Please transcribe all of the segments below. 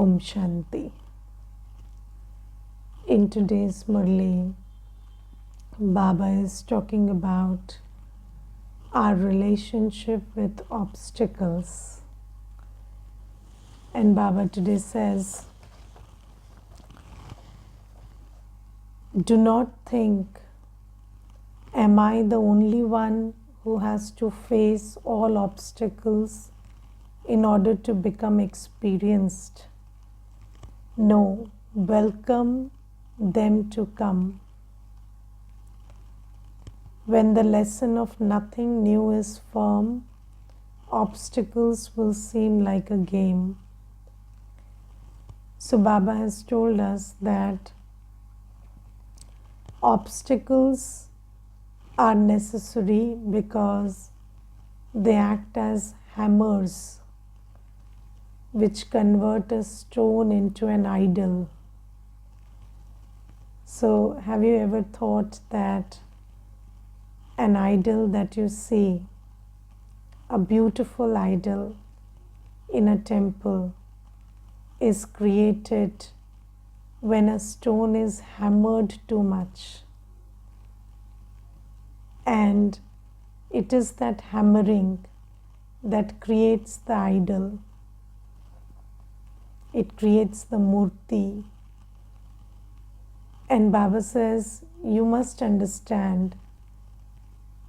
Om Shanti. In today's Murli, Baba is talking about our relationship with obstacles. And Baba today says, do not think, am I the only one who has to face all obstacles in order to become experienced? No, welcome them to come. When the lesson of nothing new is firm, obstacles will seem like a game. So Baba has told us that obstacles are necessary because they act as hammers which convert a stone into an idol. So have you ever thought that an idol that you see, a beautiful idol in a temple, is created when a stone is hammered too much? And it is that hammering that creates the idol. It creates the murti. And Baba says, you must understand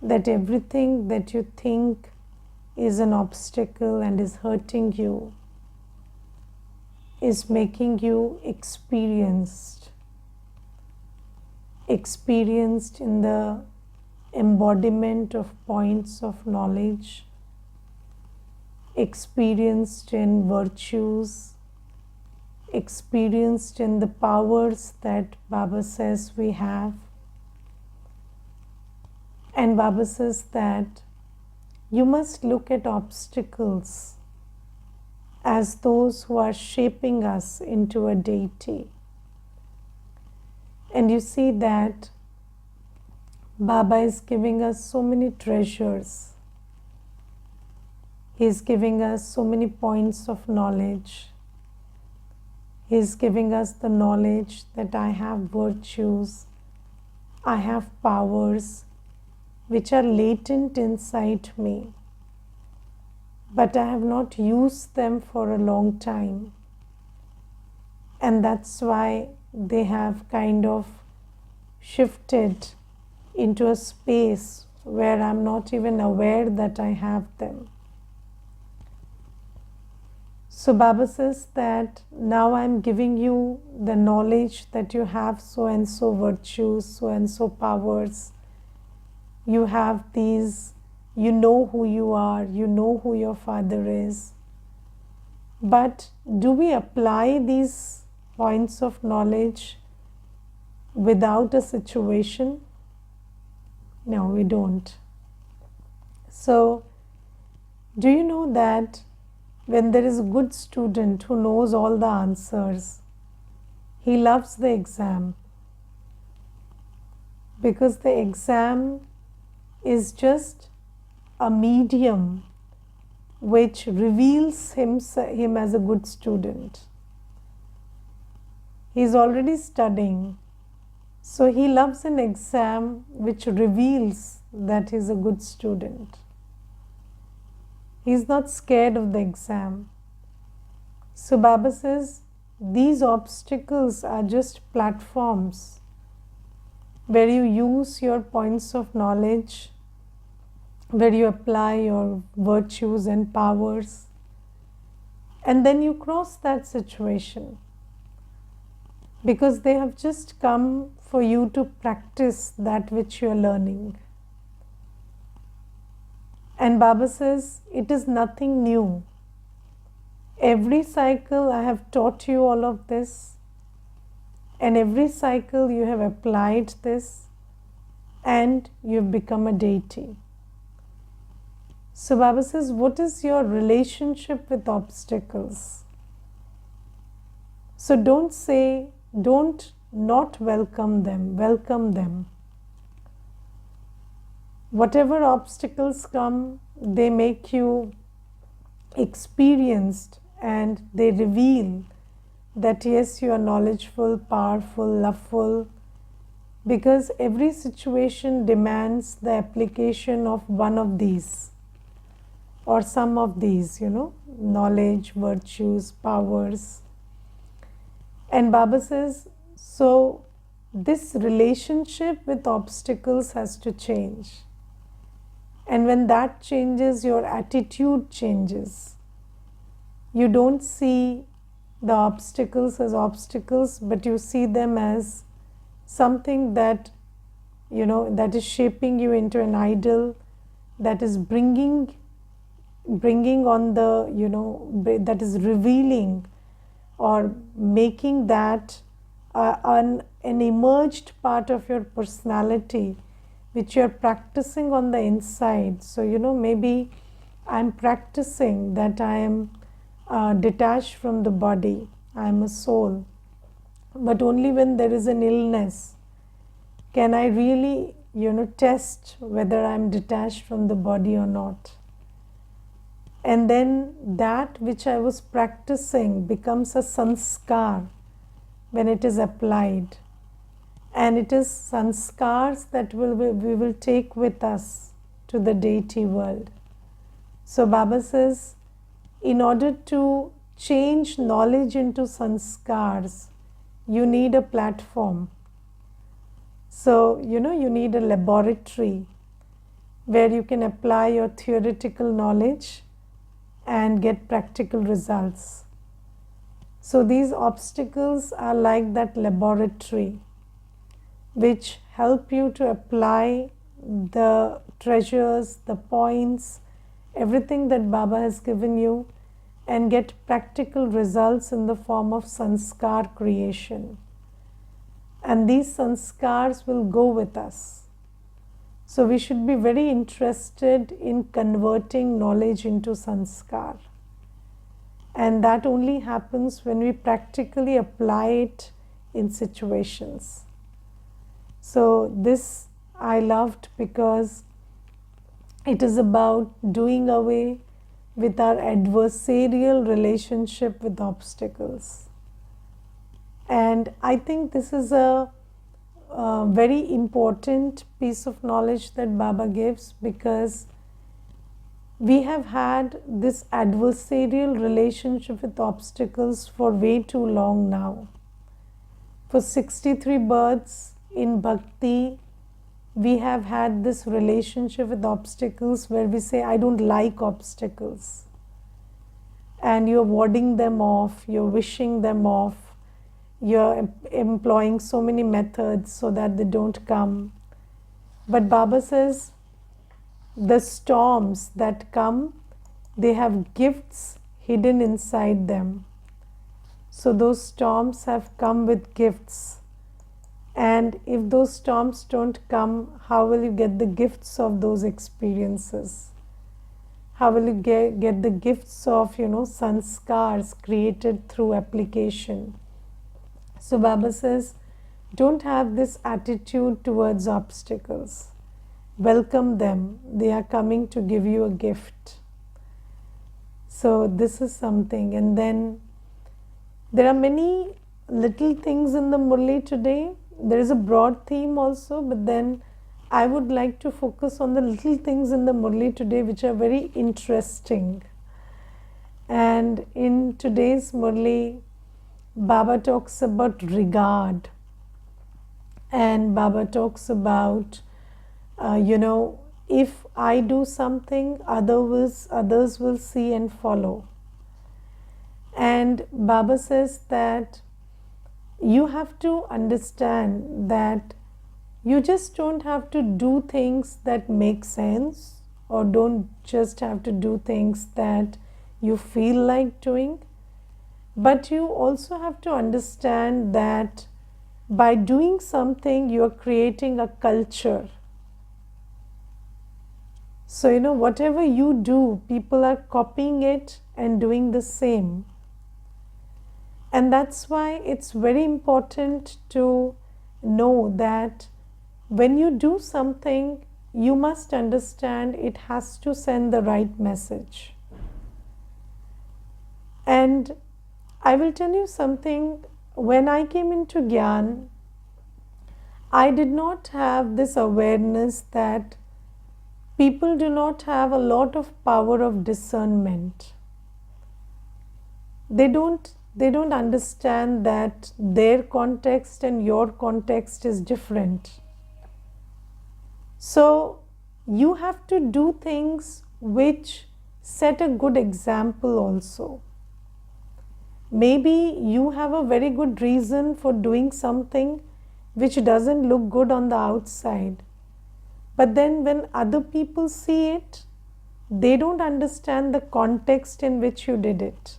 that everything that you think is an obstacle and is hurting you is making you experienced in the embodiment of points of knowledge, experienced in virtues, experienced in the powers that Baba says we have. And Baba says that you must look at obstacles as those who are shaping us into a deity. And you see that Baba is giving us so many treasures. He is giving us so many points of knowledge. He is giving us the knowledge that I have virtues, I have powers which are latent inside me, but I have not used them for a long time. And that's why they have kind of shifted into a space where I'm not even aware that I have them. So Baba says that now I'm giving you the knowledge that you have so and so virtues, so and so powers. You have these, you know who you are, you know who your father is. But do we apply these points of knowledge without a situation? No, we don't. So, do you know that when there is a good student who knows all the answers, he loves the exam? Because the exam is just a medium which reveals him as a good student. He is already studying, so he loves an exam which reveals that he is a good student. He is not scared of the exam. So Baba says, these obstacles are just platforms where you use your points of knowledge, where you apply your virtues and powers, and then you cross that situation, because they have just come for you to practice that which you are learning. And Baba says, it is nothing new. Every cycle I have taught you all of this, and every cycle you have applied this, and you have become a deity. So Baba says, what is your relationship with obstacles? So don't say, don't not welcome them, welcome them. Whatever obstacles come, they make you experienced and they reveal that yes, you are knowledgeful, powerful, loveful, because every situation demands the application of one of these or some of these, knowledge, virtues, powers. And Baba says, so this relationship with obstacles has to change. And when that changes, your attitude changes. You don't see the obstacles as obstacles, but you see them as something that, that is shaping you into an idol, that is bringing on the, that is revealing or making that an emerged part of your personality, which you're practicing on the inside. So, maybe I'm practicing that I am detached from the body, I am a soul. But only when there is an illness can I really, test whether I'm detached from the body or not. And then that which I was practicing becomes a sanskar when it is applied. And it is sanskars that we will take with us to the deity world. So Baba says, in order to change knowledge into sanskars, you need a platform. So, you need a laboratory where you can apply your theoretical knowledge and get practical results. So these obstacles are like that laboratory which help you to apply the treasures, the points, everything that Baba has given you, and get practical results in the form of sanskar creation. And these sanskars will go with us. So we should be very interested in converting knowledge into sanskar. And that only happens when we practically apply it in situations. So this I loved because it is about doing away with our adversarial relationship with obstacles. And I think this is a very important piece of knowledge that Baba gives, because we have had this adversarial relationship with obstacles for way too long now. For 63 births in Bhakti, we have had this relationship with obstacles where we say, I don't like obstacles. And you're warding them off, you're wishing them off, you're employing so many methods so that they don't come. But Baba says, the storms that come, they have gifts hidden inside them. So those storms have come with gifts. And if those storms don't come, how will you get the gifts of those experiences? How will you get the gifts of, sanskars created through application? So Baba says, don't have this attitude towards obstacles. Welcome them. They are coming to give you a gift. So this is something. And then there are many little things in the Murli today. There is a broad theme also, but then I would like to focus on the little things in the Murli today which are very interesting. And in today's Murli, Baba talks about regard, and Baba talks about, if I do something, others will see and follow. And Baba says that you have to understand that you just don't have to do things that make sense, or don't just have to do things that you feel like doing. But you also have to understand that by doing something, you are creating a culture. So, whatever you do, people are copying it and doing the same. And that's why it's very important to know that when you do something, you must understand it has to send the right message. And I will tell you something. When I came into Gyan, I did not have this awareness that people do not have a lot of power of discernment. They don't understand that their context and your context is different. So you have to do things which set a good example also. Maybe you have a very good reason for doing something which doesn't look good on the outside. But then when other people see it, they don't understand the context in which you did it.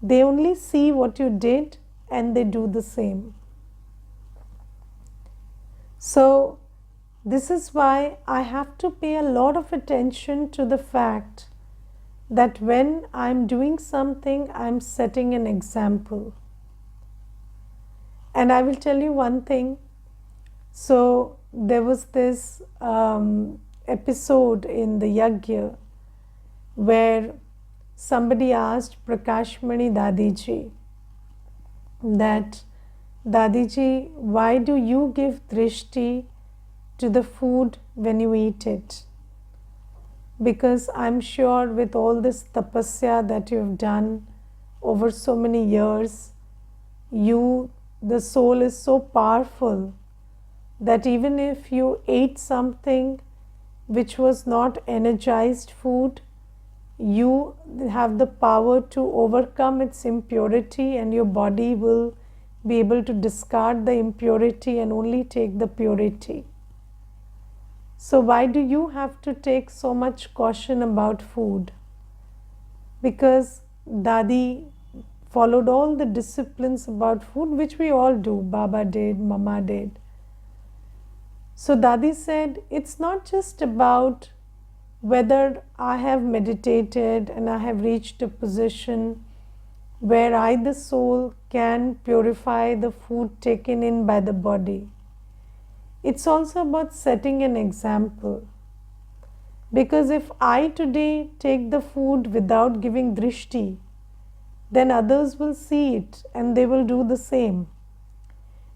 They only see what you did and they do the same. So this is why I have to pay a lot of attention to the fact that when I'm doing something, I'm setting an example. And I will tell you one thing. So there was this episode in the Yagya where somebody asked Prakashmani Dadiji that, Dadiji, why do you give drishti to the food when you eat it? Because I'm sure with all this tapasya that you have done over so many years, the soul is so powerful that even if you ate something which was not energized food, you have the power to overcome its impurity and your body will be able to discard the impurity and only take the purity. So why do you have to take so much caution about food? Because Dadi followed all the disciplines about food, which we all do. Baba did, Mama did. So Dadi said, it's not just about whether I have meditated and I have reached a position where I, the soul, can purify the food taken in by the body. It's also about setting an example. Because if I today take the food without giving drishti, then others will see it and they will do the same.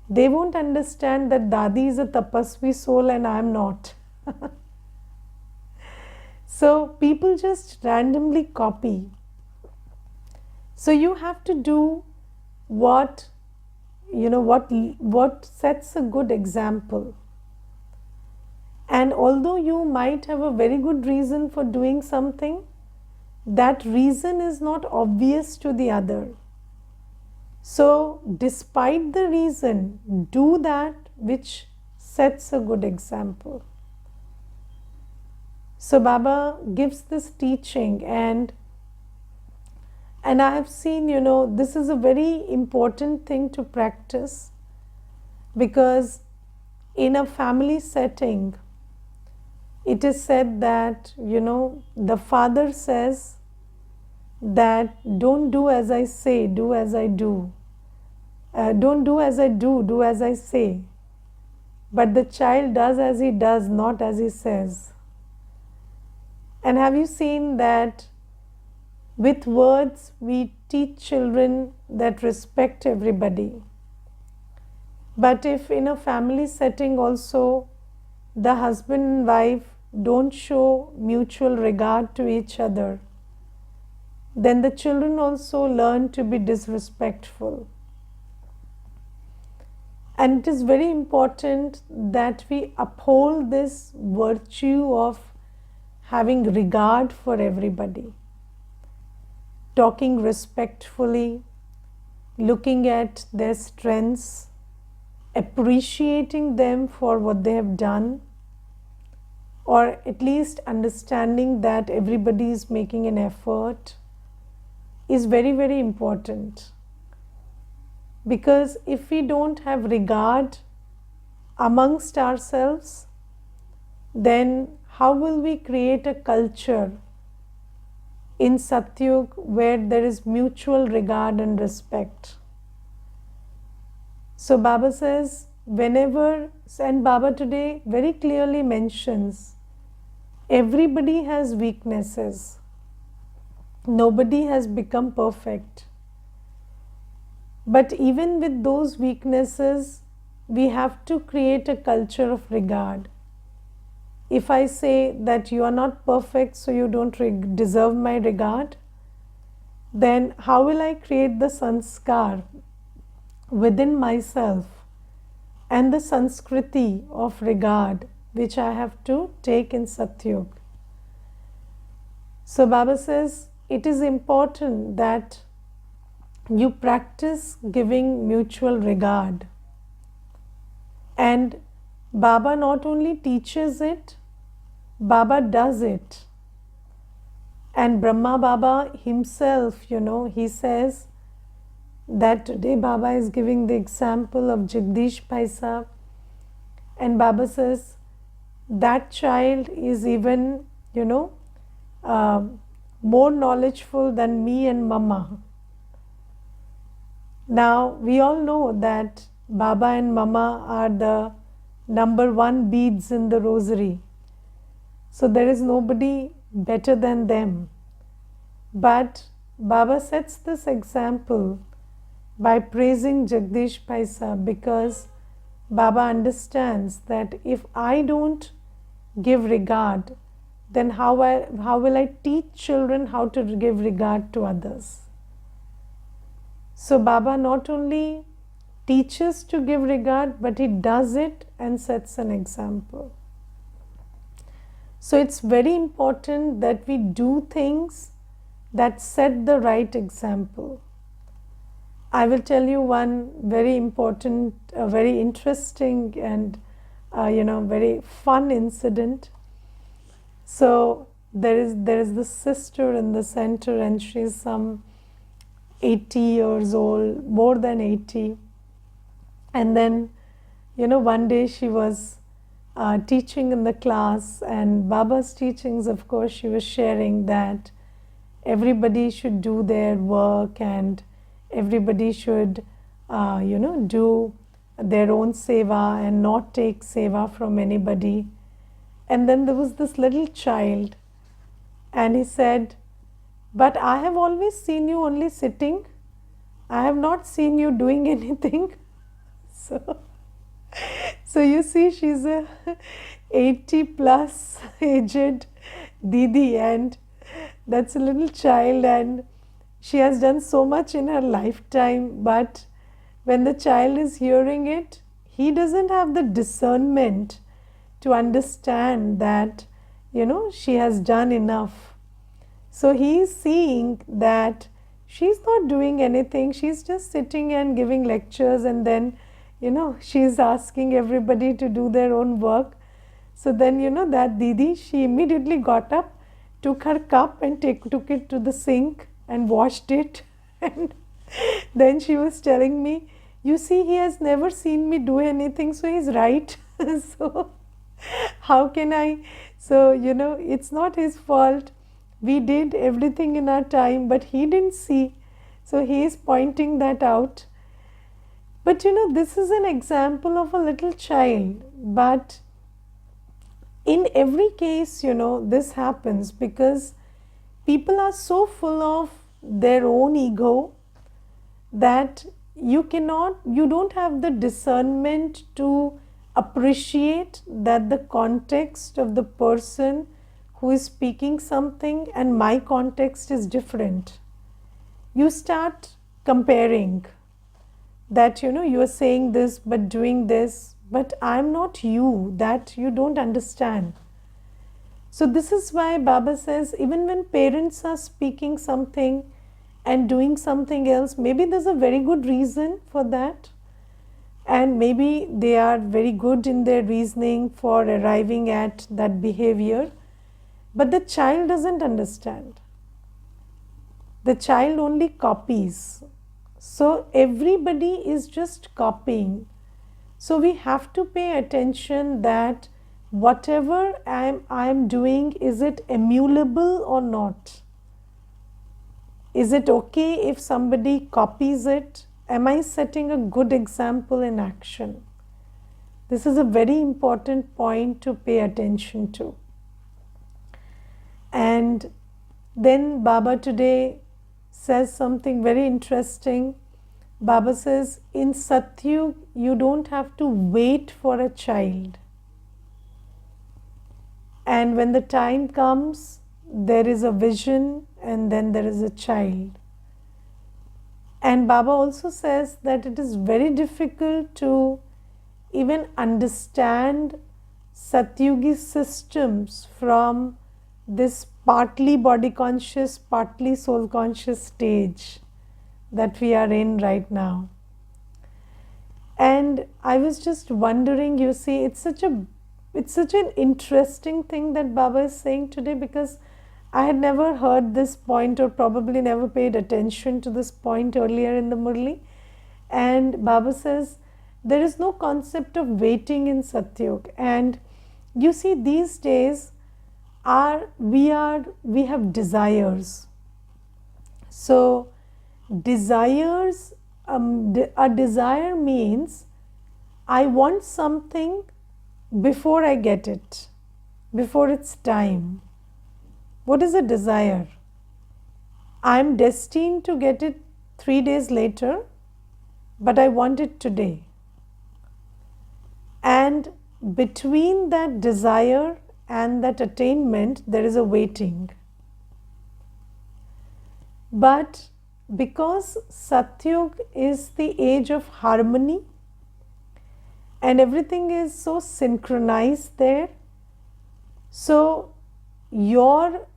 They won't understand that Dadi is a tapasvi soul and I am not. So people just randomly copy. So you have to do what sets a good example. And although you might have a very good reason for doing something, that reason is not obvious to the other. So despite the reason, do that which sets a good example. So Baba gives this teaching and I have seen, this is a very important thing to practice, because in a family setting, it is said that, the father says that don't do as I say, do as I do. Don't do as I do as I say. But the child does as he does, not as he says. And have you seen that with words we teach children that respect everybody? But if in a family setting also the husband and wife don't show mutual regard to each other, then the children also learn to be disrespectful. And it is very important that we uphold this virtue of having regard for everybody, talking respectfully, looking at their strengths, appreciating them for what they have done, or at least understanding that everybody is making an effort, is very, very important. Because if we don't have regard amongst ourselves, then how will we create a culture in Satyug where there is mutual regard and respect? So Baba says, and Baba today very clearly mentions, everybody has weaknesses. Nobody has become perfect. But even with those weaknesses, we have to create a culture of regard. If I say that you are not perfect, so you don't deserve my regard, then how will I create the sanskar within myself and the sanskriti of regard which I have to take in Satyug? So Baba says it is important that you practice giving mutual regard. And Baba not only teaches it, Baba does it. And Brahma Baba himself, he says that today Baba is giving the example of Jagdish Bhai Sahib, and Baba says that child is even, more knowledgeful than me and Mama. Now, we all know that Baba and Mama are the number one beads in the rosary. So there is nobody better than them. But Baba sets this example by praising Jagdish Bhai Sahib, because Baba understands that if I don't give regard, then how will I teach children how to give regard to others? So Baba not only teaches to give regard, but he does it and sets an example. So it's very important that we do things that set the right example. I will tell you one very important, very interesting and very fun incident. So there is this sister in the center, and she's some 80 years old, more than 80. And then, one day she was teaching in the class, and Baba's teachings, of course, she was sharing that everybody should do their work and everybody should, do their own seva and not take seva from anybody. And then there was this little child, and he said, "But I have always seen you only sitting. I have not seen you doing anything." So you see, she's a 80 plus aged Didi, and that's a little child, and she has done so much in her lifetime. But when the child is hearing it, he doesn't have the discernment to understand that, she has done enough. So he is seeing that she's not doing anything. She's just sitting and giving lectures, and then, she's asking everybody to do their own work. So then, that Didi, she immediately got up, took her cup and took it to the sink and washed it. And then she was telling me, "You see, he has never seen me do anything, so he's right." So how can I? So, it's not his fault. We did everything in our time, but he didn't see. So he is pointing that out. But this is an example of a little child. But in every case, this happens because people are so full of their own ego that you don't have the discernment to appreciate that the context of the person who is speaking something and my context is different. You start comparing that, you are saying this but doing this, but I'm not you, that you don't understand. So this is why Baba says, even when parents are speaking something and doing something else, maybe there's a very good reason for that, and maybe they are very good in their reasoning for arriving at that behavior, but the child doesn't understand. The child only copies. So everybody is just copying. So we have to pay attention that whatever I am doing, is it emulable or not? Is it okay if somebody copies it? Am I setting a good example in action? This is a very important point to pay attention to. And then Baba today says something very interesting, Baba says in Satyug you don't have to wait for a child. And when the time comes, there is a vision and then there is a child. And Baba also says that it is very difficult to even understand Satyugi systems from this partly body conscious, partly soul conscious stage that we are in right now. And I was just wondering, you see, it's such an interesting thing that Baba is saying today, because I had never heard this point, or probably never paid attention to this point earlier in the Murli. And Baba says there is no concept of waiting in Satyug. And you see, these days we have desires. So desires, a desire means I want something before I get it, before it's time. What is a desire? I'm destined to get it 3 days later, but I want it today. And between that desire and that attainment, there is a waiting. But because Satyug is the age of harmony and everything is so synchronized there, so your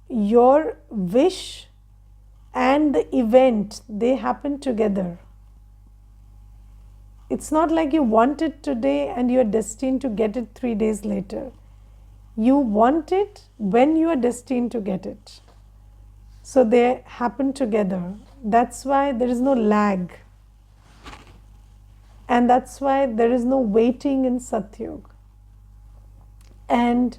wish and the event, they happen together. It's not like you want it today and you are destined to get it 3 days later. You want it when you are destined to get it. So they happen together. That's why there is no lag. And that's why there is no waiting in Satyug. And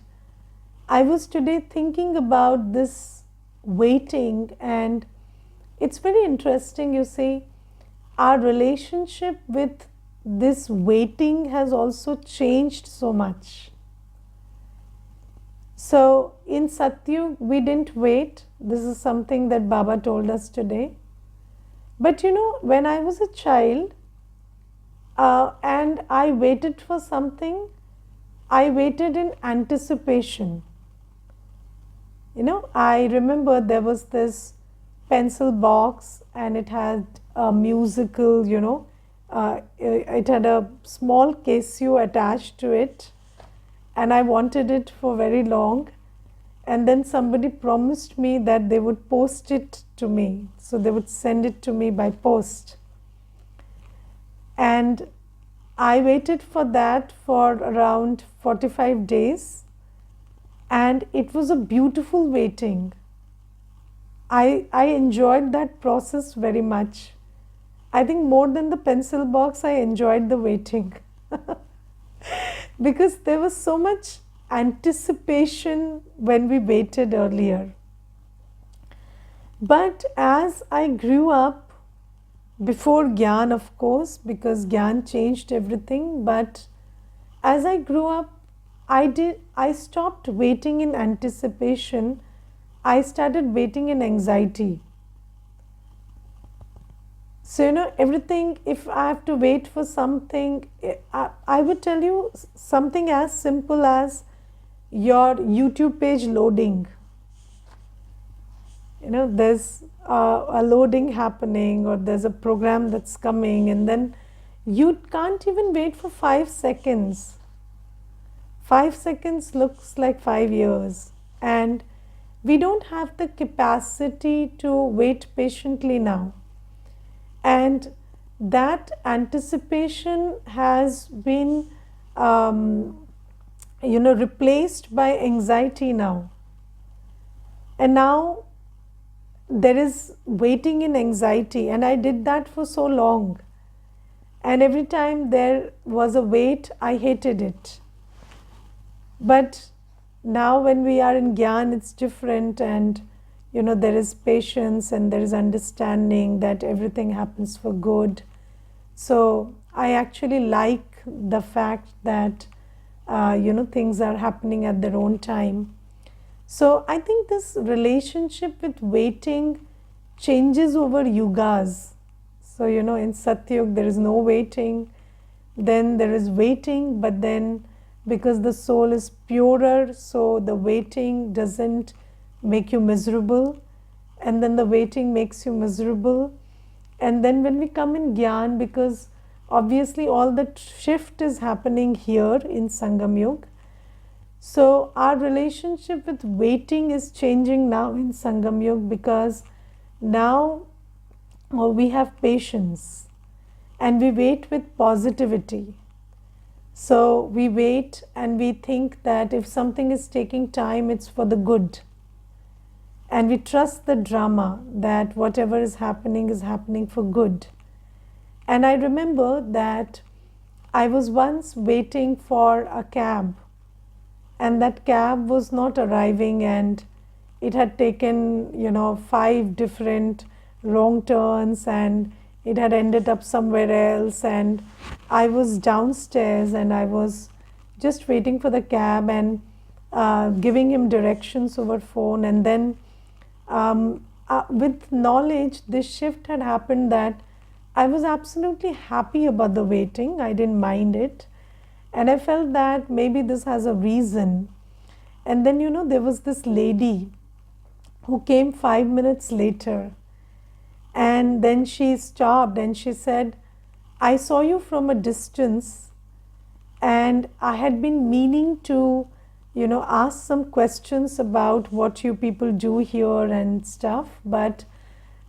I was today thinking about this waiting, and it's very interesting, you see, our relationship with this waiting has also changed so much. So in Satyug, we didn't wait. This is something that Baba told us today. But you know, when I was a child and I waited for something, I waited in anticipation. You know, I remember there was this pencil box and it had a musical, it had a small Casio attached to it, and I wanted it for very long. And then somebody promised me that they would post it to me. So they would send it to me by post. And I waited for that for around 45 days. And it was a beautiful waiting. I enjoyed that process very much. I think more than the pencil box, I enjoyed the waiting. Because there was so much anticipation when we waited earlier. But as I grew up, before Gyan of course, because Gyan changed everything, but as I grew up, I stopped waiting in anticipation. I started waiting in anxiety. So, you know, everything, if I have to wait for something, I would tell you something as simple as your YouTube page loading. You know, there's a loading happening, or there's a program that's coming, and then you can't even wait for 5 seconds. 5 seconds looks like 5 years, and we don't have the capacity to wait patiently now. And that anticipation has been replaced by anxiety now. And now there is waiting in anxiety, and I did that for so long. And every time there was a wait, I hated it. But now when we are in Gyan, it's different, and you know, there is patience and there is understanding that everything happens for good. So I actually like the fact that things are happening at their own time. So I think this relationship with waiting changes over yugas. So, in Satyug there is no waiting, then there is waiting, but then because the soul is purer, so the waiting doesn't make you miserable, and then the waiting makes you miserable. And then when we come in Gyan, because obviously all the shift is happening here in Sangam Yuga, so our relationship with waiting is changing now in Sangam Yuga, because now we have patience and we wait with positivity. So we wait and we think that if something is taking time, it's for the good. And we trust the drama that whatever is happening for good. And I remember that I was once waiting for a cab, and that cab was not arriving, and it had taken 5 different wrong turns, and it had ended up somewhere else, and I was downstairs and I was just waiting for the cab and giving him directions over phone. And then with knowledge, this shift had happened that I was absolutely happy about the waiting. I didn't mind it, and I felt that maybe this has a reason. And then there was this lady who came 5 minutes later, and then she stopped and she said, I saw you from a distance, and I had been meaning to ask some questions about what you people do here and stuff, but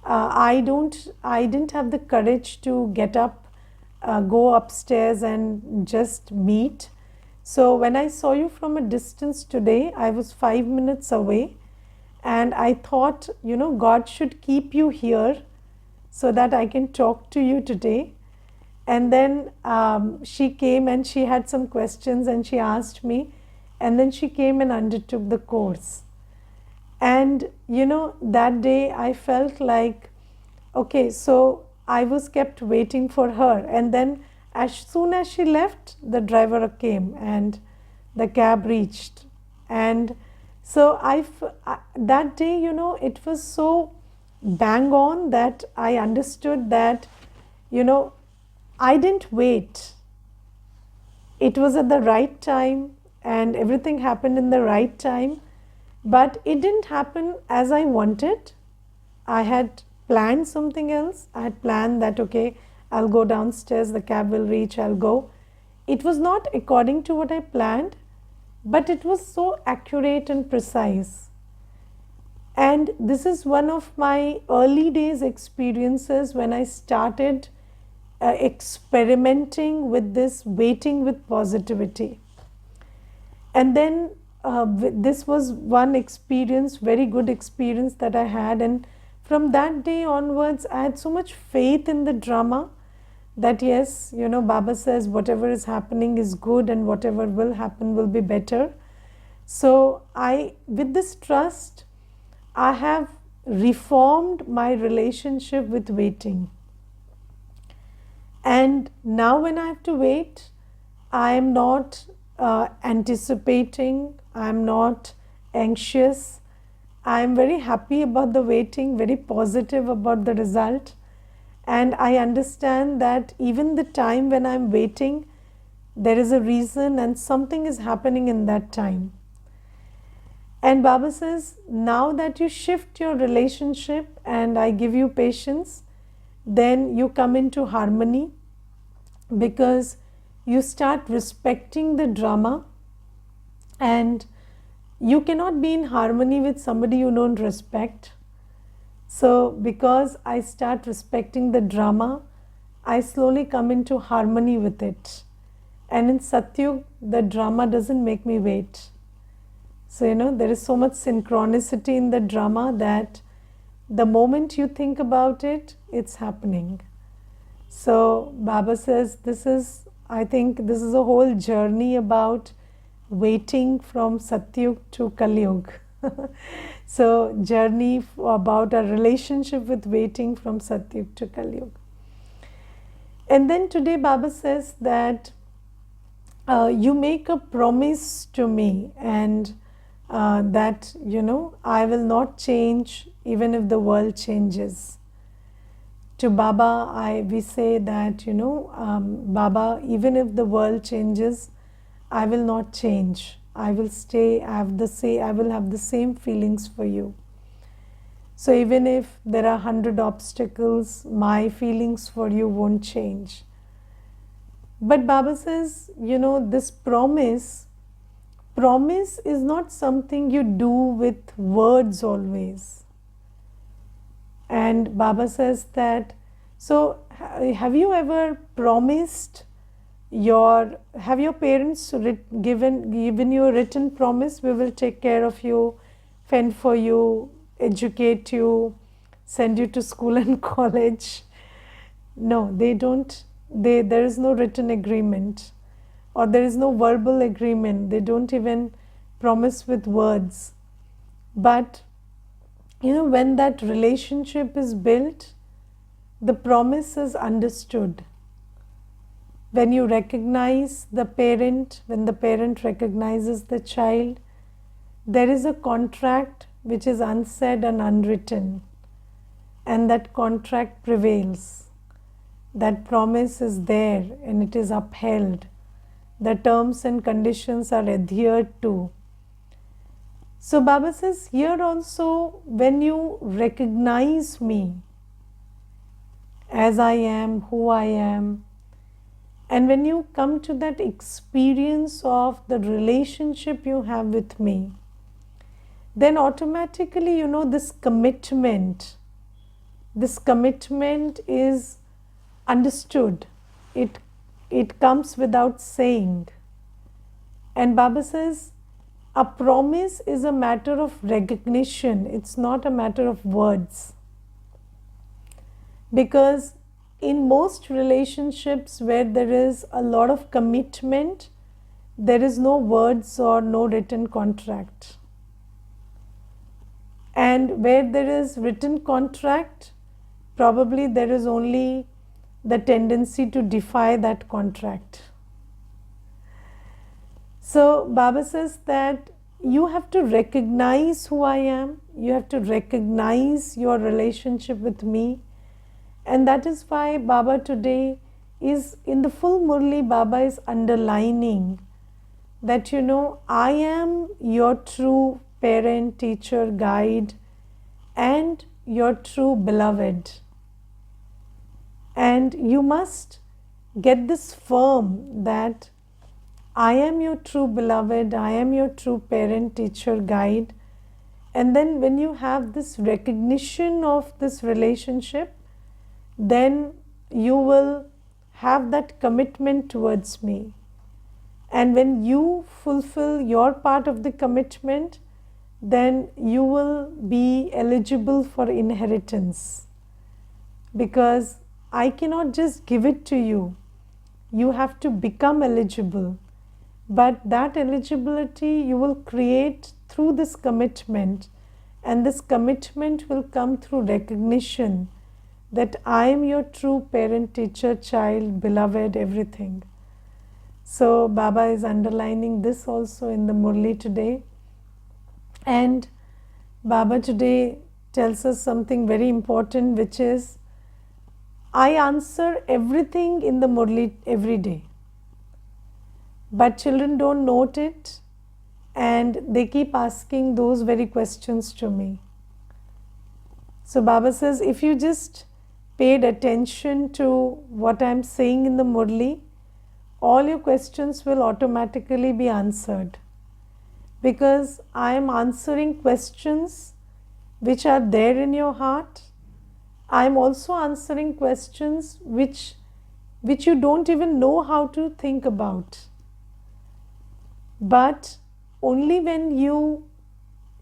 I didn't have the courage to get up, go upstairs and just meet. So when I saw you from a distance today, I was 5 minutes away, and I thought God should keep you here so that I can talk to you today. And then she came and she had some questions and she asked me, and then she came and undertook the course. And that day I felt like, okay, so I was kept waiting for her, and then as soon as she left, the driver came and the cab reached. And so that day it was so bang on that I understood that I didn't wait. It was at the right time and everything happened in the right time, but it didn't happen as I wanted. I had planned something else. I had planned that, okay, I'll go downstairs, the cab will reach, I'll go. It was not according to what I planned, but it was so accurate and precise. And this is one of my early days experiences when I started experimenting with this waiting with positivity. And then this was one experience, very good experience that I had, and from that day onwards I had so much faith in the drama that yes, Baba says whatever is happening is good and whatever will happen will be better. So with this trust, I have reformed my relationship with waiting. And now when I have to wait, I am not anticipating, I am not anxious. I am very happy about the waiting, very positive about the result. And I understand that even the time when I am waiting, there is a reason and something is happening in that time. And Baba says, now that you shift your relationship and I give you patience, then you come into harmony, because you start respecting the drama, and you cannot be in harmony with somebody you don't respect. So because I start respecting the drama, I slowly come into harmony with it. And in Satyug, the drama doesn't make me wait. So there is so much synchronicity in the drama that the moment you think about it, it's happening. So Baba says I think this is a whole journey about waiting from Satyug to Kalyug. So journey about a relationship with waiting from Satyug to Kalyug. And then today Baba says that you make a promise to me, and that I will not change even if the world changes. To Baba, we say that, Baba, even if the world changes, I will not change. I will stay, I will have the same feelings for you. So even if there are 100 obstacles, my feelings for you won't change. But Baba says, this promise is not something you do with words always. And Baba says that, so have you ever promised have your parents given you a written promise, we will take care of you, fend for you, educate you, send you to school and college? No, they don't. There is no written agreement, or there is no verbal agreement. They don't even promise with words. But when that relationship is built, the promise is understood. When you recognize the parent, when the parent recognizes the child, there is a contract which is unsaid and unwritten, and that contract prevails. That promise is there and it is upheld. The terms and conditions are adhered to. So Baba says here also, when you recognize me as I am, who I am, and when you come to that experience of the relationship you have with me, then automatically, this commitment is understood. It comes without saying. And Baba says, a promise is a matter of recognition. It's not a matter of words. Because in most relationships where there is a lot of commitment, there is no words or no written contract. And where there is written contract, probably there is only the tendency to defy that contract. So Baba says that you have to recognize who I am, you have to recognize your relationship with me, and that is why Baba today is in the full Murli. Baba is underlining that I am your true parent, teacher, guide, and your true beloved. And you must get this firm that I am your true beloved, I am your true parent, teacher, guide. And then when you have this recognition of this relationship, then you will have that commitment towards me. And when you fulfill your part of the commitment, then you will be eligible for inheritance. Because I cannot just give it to you. You have to become eligible. But that eligibility you will create through this commitment, and this commitment will come through recognition that I am your true parent, teacher, child, beloved, everything. So Baba is underlining this also in the Murli today. And Baba today tells us something very important, which is, I answer everything in the Murli every day. But children don't note it, and they keep asking those very questions to me. So Baba says, if you just paid attention to what I am saying in the Murli, all your questions will automatically be answered. Because I am answering questions which are there in your heart. I am also answering questions which you don't even know how to think about. But only when you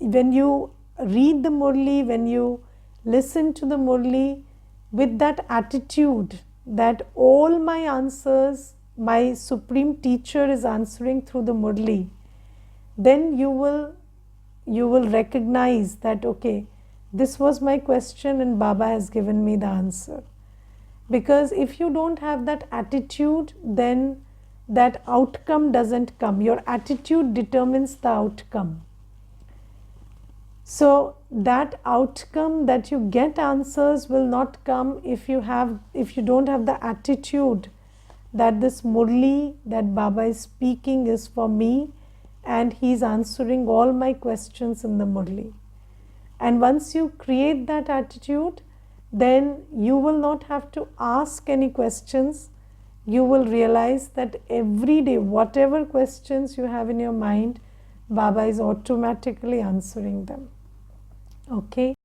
read the Murli, when you listen to the Murli with that attitude that all my answers, my supreme teacher is answering through the Murli, then you will recognize that, okay, this was my question and Baba has given me the answer. Because if you don't have that attitude, then that outcome doesn't come. Your attitude determines the outcome. So that outcome that you get answers will not come if you don't have the attitude that this Murli that Baba is speaking is for me and he's answering all my questions in the Murli. And once you create that attitude, then you will not have to ask any questions. You will realize that every day, whatever questions you have in your mind, Baba is automatically answering them. Okay.